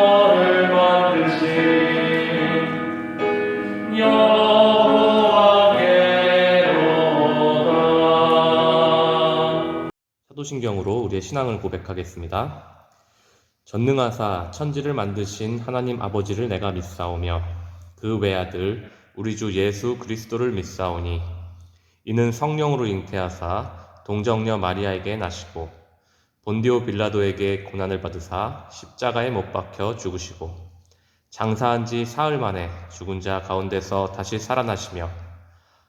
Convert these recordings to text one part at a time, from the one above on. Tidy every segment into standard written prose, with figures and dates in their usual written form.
너를 만드신 여호와께로다. 사도신경으로 우리의 신앙을 고백하겠습니다. 전능하사 천지를 만드신 하나님 아버지를 내가 믿사오며 그 외아들 우리 주 예수 그리스도를 믿사오니 이는 성령으로 잉태하사 동정녀 마리아에게 나시고 본디오 빌라도에게 고난을 받으사 십자가에 못 박혀 죽으시고 장사한 지 사흘 만에 죽은 자 가운데서 다시 살아나시며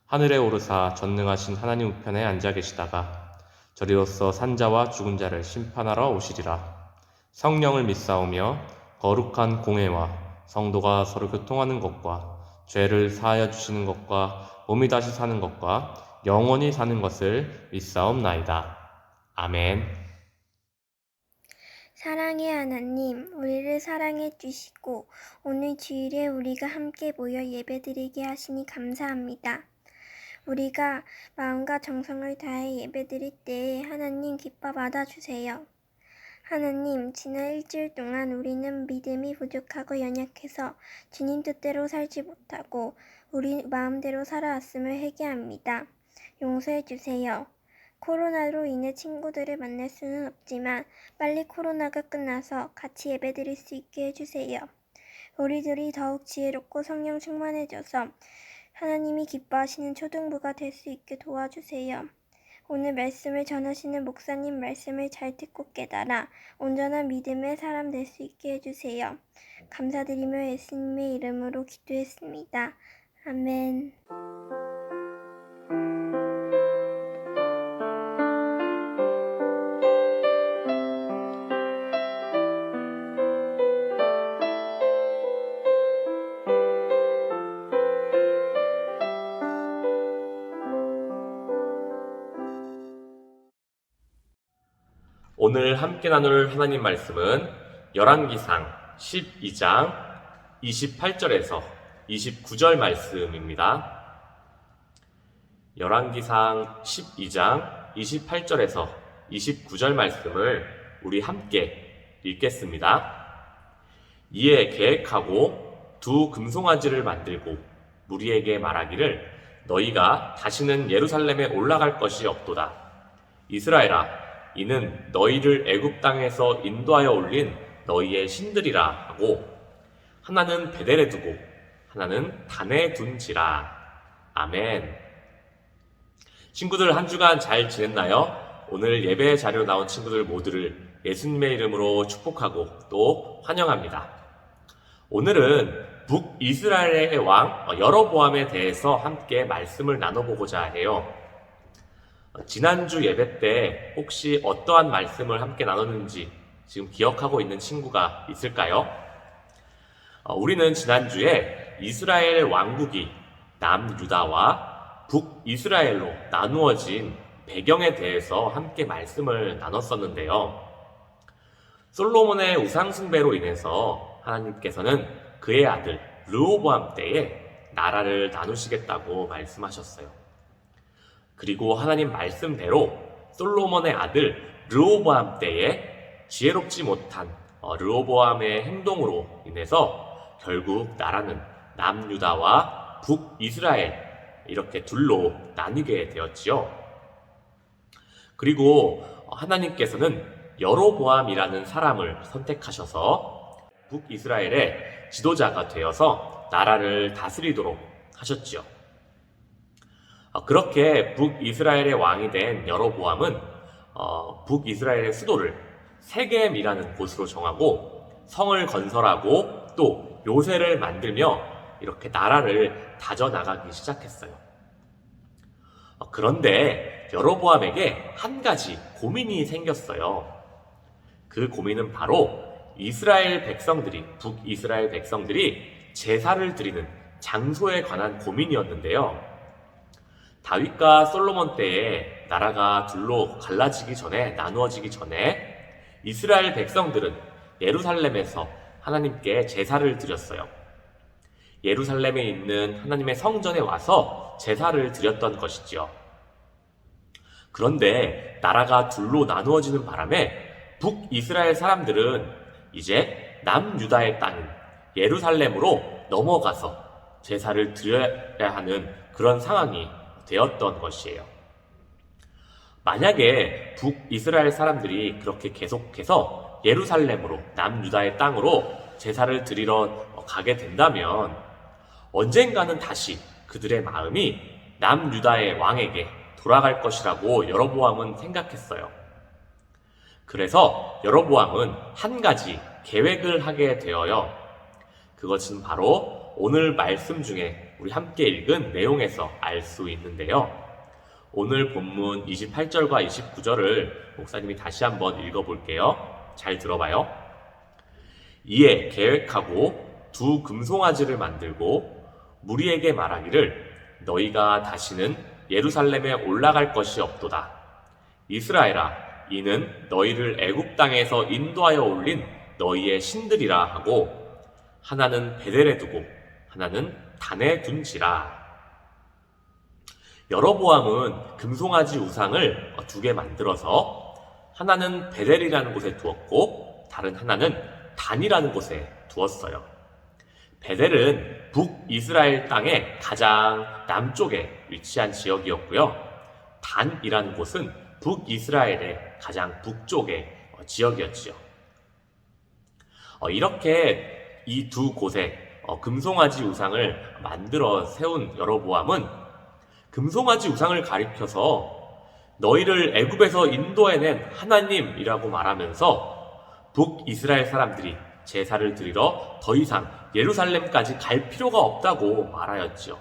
하늘에 오르사 전능하신 하나님 우편에 앉아 계시다가 저리로서 산자와 죽은 자를 심판하러 오시리라. 성령을 믿사오며 거룩한 공회와 성도가 서로 교통하는 것과 죄를 사하여 주시는 것과 몸이 다시 사는 것과 영원히 사는 것을 믿사옵나이다. 아멘. 사랑의 하나님, 우리를 사랑해 주시고 오늘 주일에 우리가 함께 모여 예배드리게 하시니 감사합니다. 우리가 마음과 정성을 다해 예배드릴 때에 하나님 기뻐 받아주세요. 하나님, 지난 일주일 동안 우리는 믿음이 부족하고 연약해서 주님 뜻대로 살지 못하고 우리 마음대로 살아왔음을 회개합니다. 용서해 주세요. 코로나로 인해 친구들을 만날 수는 없지만 빨리 코로나가 끝나서 같이 예배드릴 수 있게 해주세요. 우리들이 더욱 지혜롭고 성령 충만해져서 하나님이 기뻐하시는 초등부가 될 수 있게 도와주세요. 오늘 말씀을 전하시는 목사님 말씀을 잘 듣고 깨달아 온전한 믿음의 사람 될 수 있게 해주세요. 감사드리며 예수님의 이름으로 기도했습니다. 아멘. 오늘 함께 나눌 하나님 말씀은 열왕기상 12장 28절에서 29절 말씀입니다. 열왕기상 12장 28절에서 29절 말씀을 우리 함께 읽겠습니다. 이에 계획하고 두 금송아지를 만들고 무리에게 말하기를 너희가 다시는 예루살렘에 올라갈 것이 없도다. 이스라엘아, 이는 너희를 애굽 땅에서 인도하여 올린 너희의 신들이라 하고 하나는 베델에 두고 하나는 단에 둔지라. 아멘. 친구들 한 주간 잘 지냈나요? 오늘 예배 자료로 나온 친구들 모두를 예수님의 이름으로 축복하고 또 환영합니다. 오늘은 북이스라엘의 왕 여로보암에 대해서 함께 말씀을 나눠보고자 해요. 지난주 예배 때 혹시 어떠한 말씀을 함께 나눴는지 지금 기억하고 있는 친구가 있을까요? 우리는 지난주에 이스라엘 왕국이 남유다와 북이스라엘로 나누어진 배경에 대해서 함께 말씀을 나눴었는데요. 솔로몬의 우상숭배로 인해서 하나님께서는 그의 아들 르호보암 때에 나라를 나누시겠다고 말씀하셨어요. 그리고 하나님 말씀대로 솔로몬의 아들 르호보암 때에 지혜롭지 못한 르호보암의 행동으로 인해서 결국 나라는 남유다와 북이스라엘 이렇게 둘로 나뉘게 되었지요. 그리고 하나님께서는 여로보암이라는 사람을 선택하셔서 북이스라엘의 지도자가 되어서 나라를 다스리도록 하셨지요. 그렇게 북이스라엘의 왕이 된 여로보암은 북이스라엘의 수도를 세겜이라는 곳으로 정하고 성을 건설하고 또 묘세를 만들며 이렇게 나라를 다져나가기 시작했어요. 그런데 여로보암에게 한 가지 고민이 생겼어요. 그 고민은 바로 북이스라엘 백성들이 제사를 드리는 장소에 관한 고민이었는데요. 다윗과 솔로몬 때에 나라가 둘로 갈라지기 전에, 나누어지기 전에 이스라엘 백성들은 예루살렘에서 하나님께 제사를 드렸어요. 예루살렘에 있는 하나님의 성전에 와서 제사를 드렸던 것이지요. 그런데 나라가 둘로 나누어지는 바람에 북이스라엘 사람들은 이제 남유다의 땅인 예루살렘으로 넘어가서 제사를 드려야 하는 그런 상황이 되었던 것이에요. 만약에 북이스라엘 사람들이 그렇게 계속해서 예루살렘으로 남유다의 땅으로 제사를 드리러 가게 된다면 언젠가는 다시 그들의 마음이 남유다의 왕에게 돌아갈 것이라고 여로보암은 생각했어요. 그래서 여로보암은 한 가지 계획을 하게 되어요. 그것은 바로 오늘 말씀 중에 우리 함께 읽은 내용에서 알 수 있는데요. 오늘 본문 28절과 29절을 목사님이 다시 한번 읽어볼게요. 잘 들어봐요. 이에 계획하고 두 금송아지를 만들고 무리에게 말하기를 너희가 다시는 예루살렘에 올라갈 것이 없도다. 이스라엘아, 이는 너희를 애굽 땅에서 인도하여 올린 너희의 신들이라 하고 하나는 베델에 두고 하나는 단에 둔지라. 여로보암은 금송아지 우상을 두 개 만들어서 하나는 베델이라는 곳에 두었고 다른 하나는 단이라는 곳에 두었어요. 베델은 북이스라엘 땅의 가장 남쪽에 위치한 지역이었고요. 단이라는 곳은 북이스라엘의 가장 북쪽의 지역이었지요. 이렇게 이 두 곳에 금송아지 우상을 만들어 세운 여로보암은 금송아지 우상을 가리켜서 너희를 애굽에서 인도해낸 하나님이라고 말하면서 북이스라엘 사람들이 제사를 드리러 더 이상 예루살렘까지 갈 필요가 없다고 말하였지요.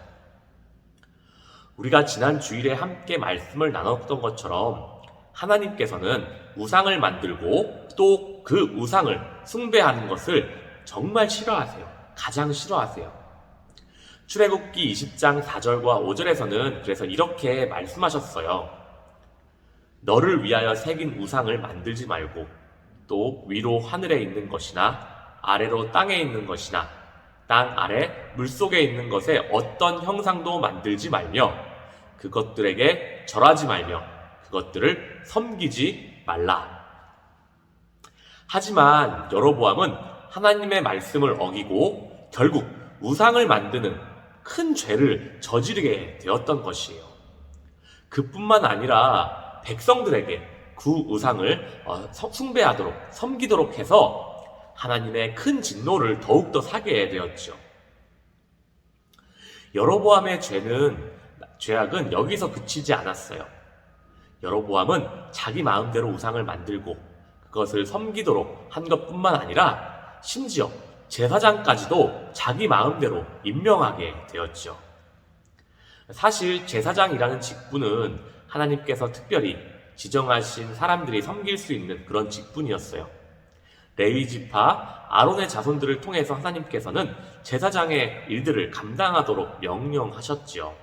우리가 지난 주일에 함께 말씀을 나눴던 것처럼 하나님께서는 우상을 만들고 또 그 우상을 숭배하는 것을 정말 싫어하세요. 가장 싫어하세요. 출애굽기 20장 4절과 5절에서는 그래서 이렇게 말씀하셨어요. 너를 위하여 새긴 우상을 만들지 말고 또 위로 하늘에 있는 것이나 아래로 땅에 있는 것이나 땅 아래 물속에 있는 것에 어떤 형상도 만들지 말며 그것들에게 절하지 말며 그것들을 섬기지 말라. 하지만 여로보암은 하나님의 말씀을 어기고 결국 우상을 만드는 큰 죄를 저지르게 되었던 것이에요. 그뿐만 아니라 백성들에게 그 우상을 숭배하도록 섬기도록 해서 하나님의 큰 진노를 더욱더 사게 되었죠. 여로보암의 죄악은 여기서 그치지 않았어요. 여로보암은 자기 마음대로 우상을 만들고 그것을 섬기도록 한 것뿐만 아니라 심지어 제사장까지도 자기 마음대로 임명하게 되었죠. 사실 제사장이라는 직분은 하나님께서 특별히 지정하신 사람들이 섬길 수 있는 그런 직분이었어요. 레위 지파 아론의 자손들을 통해서 하나님께서는 제사장의 일들을 감당하도록 명령하셨지요.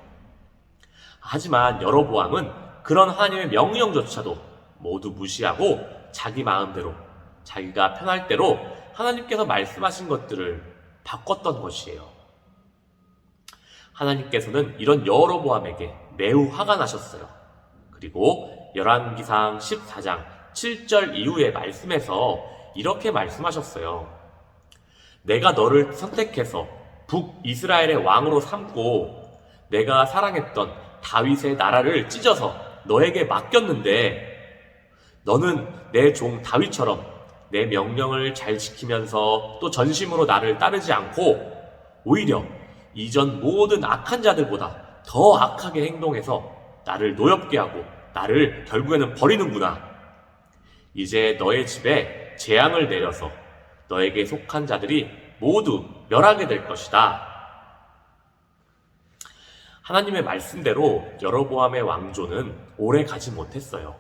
하지만 여로보암은 그런 하나님의 명령조차도 모두 무시하고 자기 마음대로 자기가 편할 대로 하나님께서 말씀하신 것들을 바꿨던 것이에요. 하나님께서는 이런 여로보암에게 매우 화가 나셨어요. 그리고 열왕기상 14장 7절 이후의 말씀에서 이렇게 말씀하셨어요. 내가 너를 선택해서 북이스라엘의 왕으로 삼고 내가 사랑했던 다윗의 나라를 찢어서 너에게 맡겼는데 너는 내 종 다윗처럼 내 명령을 잘 지키면서 또 전심으로 나를 따르지 않고 오히려 이전 모든 악한 자들보다 더 악하게 행동해서 나를 노엽게 하고 나를 결국에는 버리는구나. 이제 너의 집에 재앙을 내려서 너에게 속한 자들이 모두 멸하게 될 것이다. 하나님의 말씀대로 여로보암의 왕조는 오래 가지 못했어요.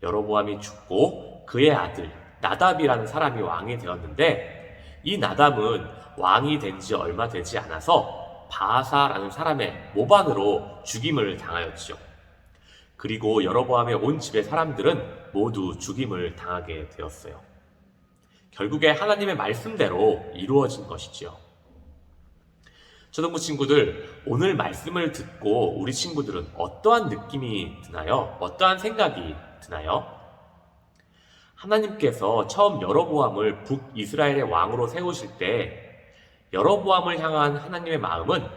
여로보암이 죽고 그의 아들 나답이라는 사람이 왕이 되었는데 이 나답은 왕이 된 지 얼마 되지 않아서 바아사라는 사람의 모반으로 죽임을 당하였지요. 그리고 여로보암의 온 집의 사람들은 모두 죽임을 당하게 되었어요. 결국에 하나님의 말씀대로 이루어진 것이지요. 초등부 친구들, 오늘 말씀을 듣고 우리 친구들은 어떠한 느낌이 드나요? 어떠한 생각이 드나요? 하나님께서 처음 여로보암을 북이스라엘의 왕으로 세우실 때 여로보암을 향한 하나님의 마음은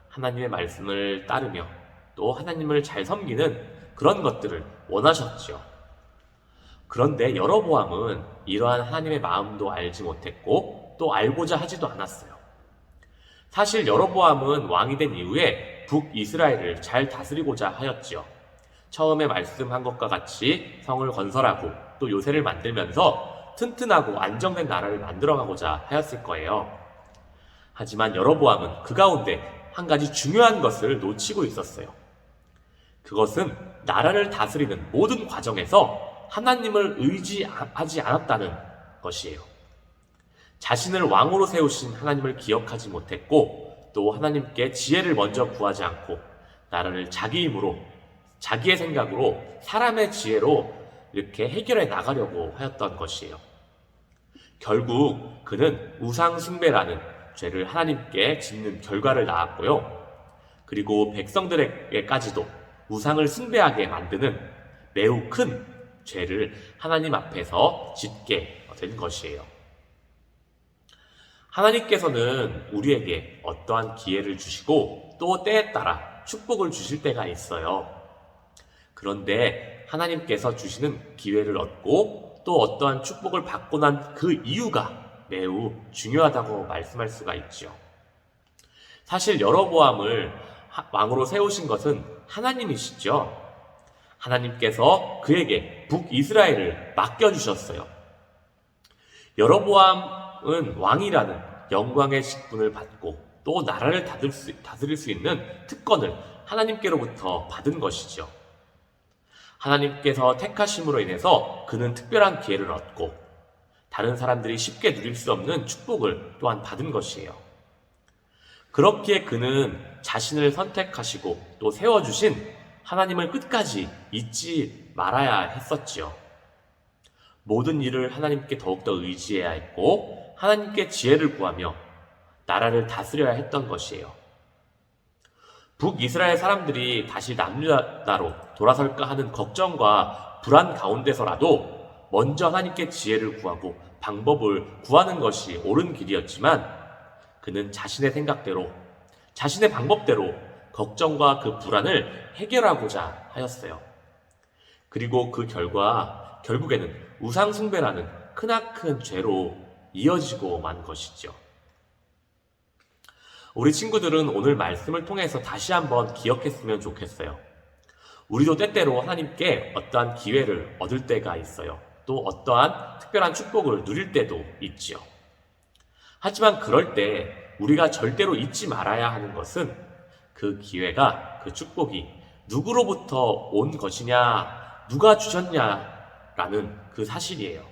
하나님의 말씀을 따르며 또 하나님을 잘 섬기는 그런 것들을 원하셨죠. 그런데 여로보암은 이러한 하나님의 마음도 알지 못했고 또 알고자 하지도 않았어요. 사실 여로보암은 왕이 된 이후에 북이스라엘을 잘 다스리고자 하였지요. 처음에 말씀한 것과 같이 성을 건설하고 또 요새를 만들면서 튼튼하고 안정된 나라를 만들어가고자 하였을 거예요. 하지만 여로보암은 그 가운데 한 가지 중요한 것을 놓치고 있었어요. 그것은 나라를 다스리는 모든 과정에서 하나님을 의지하지 않았다는 것이에요. 자신을 왕으로 세우신 하나님을 기억하지 못했고 또 하나님께 지혜를 먼저 구하지 않고 나라를 자기 힘으로 자기의 생각으로 사람의 지혜로 이렇게 해결해 나가려고 하였던 것이에요. 결국 그는 우상 숭배라는 죄를 하나님께 짓는 결과를 낳았고요. 그리고 백성들에게까지도 우상을 숭배하게 만드는 매우 큰 죄를 하나님 앞에서 짓게 된 것이에요. 하나님께서는 우리에게 어떠한 기회를 주시고 또 때에 따라 축복을 주실 때가 있어요. 그런데 하나님께서 주시는 기회를 얻고 또 어떠한 축복을 받고 난 그 이유가 매우 중요하다고 말씀할 수가 있죠. 사실 여로보암을 왕으로 세우신 것은 하나님이시죠. 하나님께서 그에게 북이스라엘을 맡겨주셨어요. 여로보암은 왕이라는 영광의 직분을 받고 또 나라를 다스릴 수 있는 특권을 하나님께로부터 받은 것이죠. 하나님께서 택하심으로 인해서 그는 특별한 기회를 얻고 다른 사람들이 쉽게 누릴 수 없는 축복을 또한 받은 것이에요. 그렇기에 그는 자신을 선택하시고 또 세워주신 하나님을 끝까지 잊지 말아야 했었지요. 모든 일을 하나님께 더욱더 의지해야 했고 하나님께 지혜를 구하며 나라를 다스려야 했던 것이에요. 북이스라엘 사람들이 다시 남유다로 돌아설까 하는 걱정과 불안 가운데서라도 먼저 하나님께 지혜를 구하고 방법을 구하는 것이 옳은 길이었지만 그는 자신의 생각대로 자신의 방법대로 걱정과 그 불안을 해결하고자 하였어요. 그리고 그 결과 결국에는 우상숭배라는 크나큰 죄로 이어지고 만 것이죠. 우리 친구들은 오늘 말씀을 통해서 다시 한번 기억했으면 좋겠어요. 우리도 때때로 하나님께 어떠한 기회를 얻을 때가 있어요. 또 어떠한 특별한 축복을 누릴 때도 있지요. 하지만 그럴 때 우리가 절대로 잊지 말아야 하는 것은 그 기회가, 그 축복이 누구로부터 온 것이냐, 누가 주셨냐라는 그 사실이에요.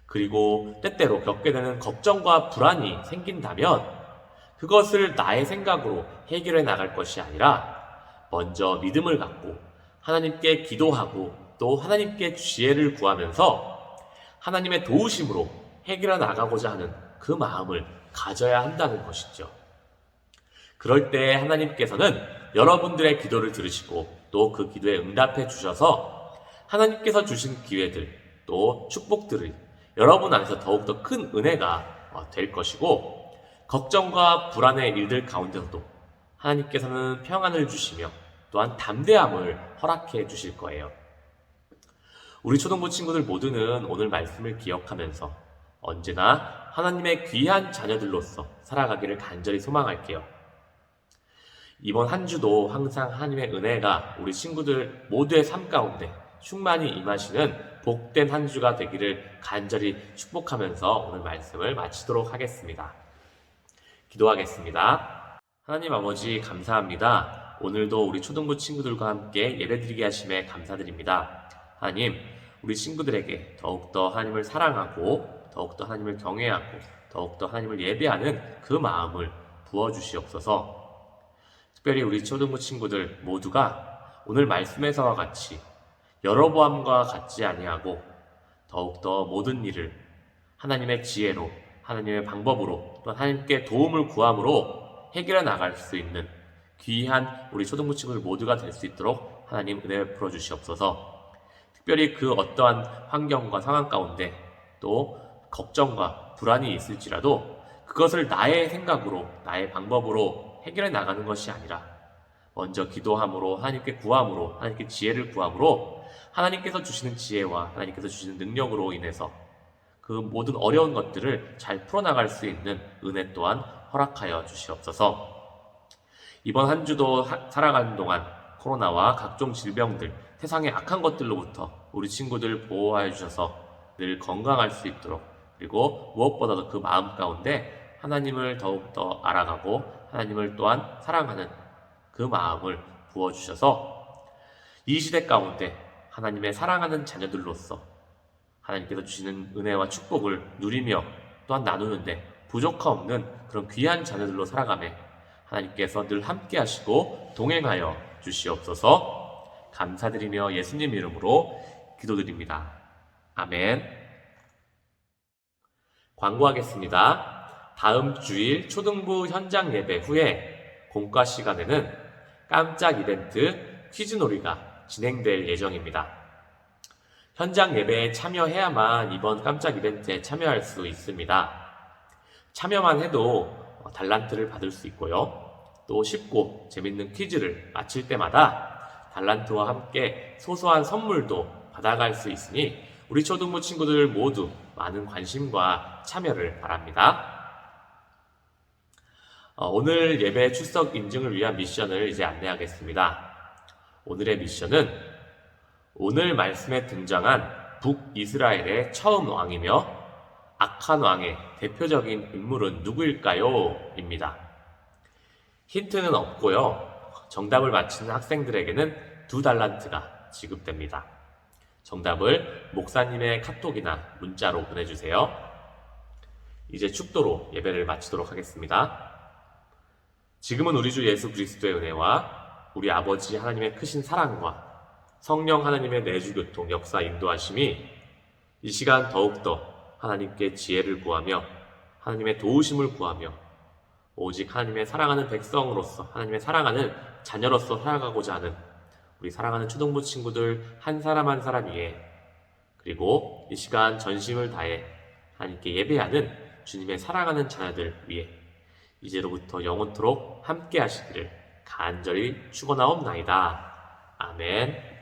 그리고 때때로 겪게 되는 걱정과 불안이 생긴다면 그것을 나의 생각으로 해결해 나갈 것이 아니라 먼저 믿음을 갖고 하나님께 기도하고 또 하나님께 지혜를 구하면서 하나님의 도우심으로 해결해 나가고자 하는 그 마음을 가져야 한다는 것이죠. 그럴 때 하나님께서는 여러분들의 기도를 들으시고 또 그 기도에 응답해 주셔서 하나님께서 주신 기회들 또 축복들을 여러분 안에서 더욱더 큰 은혜가 될 것이고 걱정과 불안의 일들 가운데서도 하나님께서는 평안을 주시며 또한 담대함을 허락해 주실 거예요. 우리 초등부 친구들 모두는 오늘 말씀을 기억하면서 언제나 하나님의 귀한 자녀들로서 살아가기를 간절히 소망할게요. 이번 한 주도 항상 하나님의 은혜가 우리 친구들 모두의 삶 가운데 충만히 임하시는 복된 한 주가 되기를 간절히 축복하면서 오늘 말씀을 마치도록 하겠습니다. 기도하겠습니다. 하나님 아버지 감사합니다. 오늘도 우리 초등부 친구들과 함께 예배드리게 하심에 감사드립니다. 하나님, 우리 친구들에게 더욱더 하나님을 사랑하고 더욱더 하나님을 경외하고 더욱더 하나님을 예배하는 그 마음을 부어주시옵소서. 특별히 우리 초등부 친구들 모두가 오늘 말씀에서와 같이 여로보암과 같지 아니하고 더욱더 모든 일을 하나님의 지혜로 하나님의 방법으로 또 하나님께 도움을 구함으로 해결해 나갈 수 있는 귀한 우리 초등부 친구들 모두가 될 수 있도록 하나님 은혜 베풀어 주시옵소서. 특별히 그 어떠한 환경과 상황 가운데 또 걱정과 불안이 있을지라도 그것을 나의 생각으로, 나의 방법으로 해결해 나가는 것이 아니라 먼저 기도함으로, 하나님께 구함으로, 하나님께 지혜를 구함으로 하나님께서 주시는 지혜와 하나님께서 주시는 능력으로 인해서 그 모든 어려운 것들을 잘 풀어나갈 수 있는 은혜 또한 허락하여 주시옵소서. 이번 한 주도 살아가는 동안 코로나와 각종 질병들, 세상의 악한 것들로부터 우리 친구들 보호하여 주셔서 늘 건강할 수 있도록, 그리고 무엇보다도 그 마음 가운데 하나님을 더욱더 알아가고 하나님을 또한 사랑하는 그 마음을 부어주셔서 이 시대 가운데 하나님의 사랑하는 자녀들로서 하나님께서 주시는 은혜와 축복을 누리며 또한 나누는데 부족함없는 그런 귀한 자녀들로 살아가며 하나님께서 늘 함께 하시고 동행하여 주시옵소서. 감사드리며 예수님 이름으로 기도드립니다. 아멘. 광고하겠습니다. 다음 주일 초등부 현장 예배 후에 공과 시간에는 깜짝 이벤트 퀴즈놀이가 진행될 예정입니다. 현장 예배에 참여해야만 이번 깜짝 이벤트에 참여할 수 있습니다. 참여만 해도 달란트를 받을 수 있고요. 또 쉽고 재밌는 퀴즈를 마칠 때마다 달란트와 함께 소소한 선물도 받아갈 수 있으니 우리 초등부 친구들 모두 많은 관심과 참여를 바랍니다. 오늘 예배 출석 인증을 위한 미션을 이제 안내하겠습니다. 오늘의 미션은 오늘 말씀에 등장한 북이스라엘의 처음 왕이며 악한 왕의 대표적인 인물은 누구일까요? 입니다. 힌트는 없고요. 정답을 맞히는 학생들에게는 2달란트가 지급됩니다. 정답을 목사님의 카톡이나 문자로 보내주세요. 이제 축도로 예배를 마치도록 하겠습니다. 지금은 우리 주 예수 그리스도의 은혜와 우리 아버지 하나님의 크신 사랑과 성령 하나님의 내주교통 역사 인도하심이 이 시간 더욱더 하나님께 지혜를 구하며 하나님의 도우심을 구하며 오직 하나님의 사랑하는 백성으로서 하나님의 사랑하는 자녀로서 살아가고자 하는 우리 사랑하는 초등부 친구들 한 사람 한 사람 위에, 그리고 이 시간 전심을 다해 하나님께 예배하는 주님의 사랑하는 자녀들 위에 이제로부터 영원토록 함께 하시기를 간절히 축원하옵나이다. 아멘.